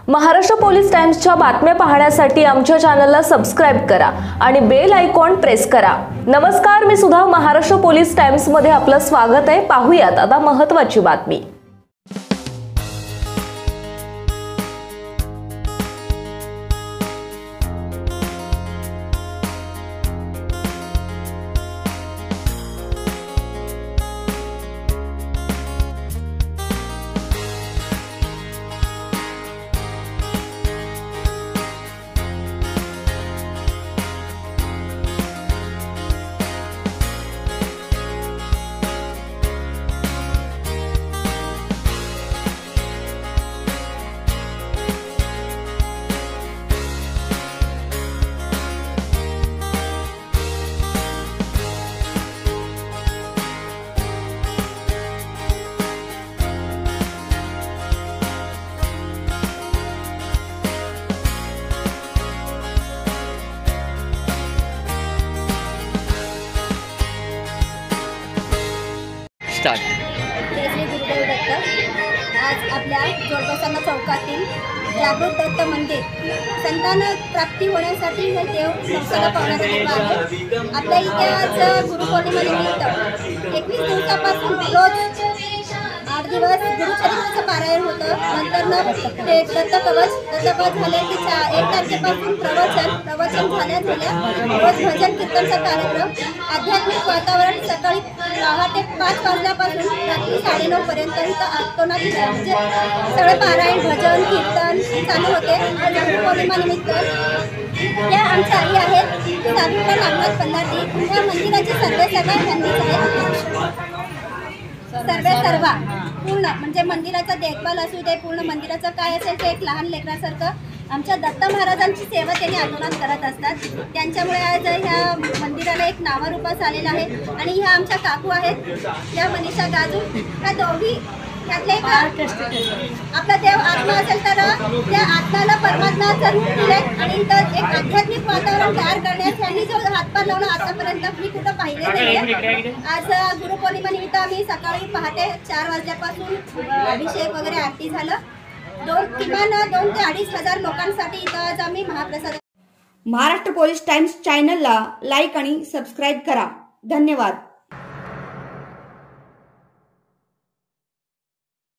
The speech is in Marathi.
महाराष्ट्र पोलीस टाइम्सच्या बातम्या पाहण्यासाठी आमच्या चॅनलला सबस्क्राइब करा आणि बेल आयकॉन प्रेस करा। नमस्कार, मी सुधा महाराष्ट्र पोलीस टाइम्स मध्ये आपलं स्वागत आहे। पाहूयात आता महत्त्वाची बातमी। जय श्री गुरुदेव दत्त। आज आपल्या जोडबसाना चौकातील जागृत दत्त मंदिर संतान प्राप्ती होण्यासाठी हे देव नवसाला पावणारे देव आहे। आपल्या इथे आज गुरुपौर्णिमेनिमित्त 21 दिवसापासून रोज 8 दिवस गुरुचरित्राचं पारायण होतं। नंतर ते दत्तकवच झाले की 1 तारखेपासून प्रवचन झाल्या रोज भजन कीर्तनचा कार्यक्रम, आध्यात्मिक वातावरण सकाळी 6 ते 5 वाजल्यापासून रात्री 9:30 पर्यंत इथं आतोनात म्हणजे सगळे पारायण भजन कीर्तन चालू होते। गुरुपौर्णिमेनिमित्त त्या आमच्या आई आहेत सावित्री नागनाथ पल्लाटी। या मंदिराची सगळ्या त्यांनीच आहेत। सर्वा पूर्ण म्हणजे मंदिराचा देखभाल असू दे, पूर्ण मंदिराचं काय असेल ते एक लहान लेकरासारखं आमच्या दत्त महाराजांची सेवा त्यांनी आंदोलन करत असतात। त्यांच्यामुळे आज ह्या मंदिराला एक नावारूपास आलेलं आहे। आणि ह्या आमच्या काकू आहेत, या मनीषा गाजू। ह्या दोघी त्यातले आपला देव आत्मा असेल तर त्या आत्म्याला परमात्म्याचं रूप दिले आणि इथं एक आध्यात्मिक वातावरण तयार करण्यास त्यांनी जो हातभार लावला आतापर्यंत मी कुठं पाहिले नाही। आज गुरुपौर्णिमेनिमित्त आम्ही सकाळी पहाटे 4 वाजल्यापासून अभिषेक वगैरे आरती झालं। किमान 2 ते 2.5 हजार लोकांसाठी इथं आज आम्ही महाप्रसाद। महाराष्ट्र पोलीस टाइम्स चॅनलला लाईक आणि सबस्क्राइब करा। धन्यवाद।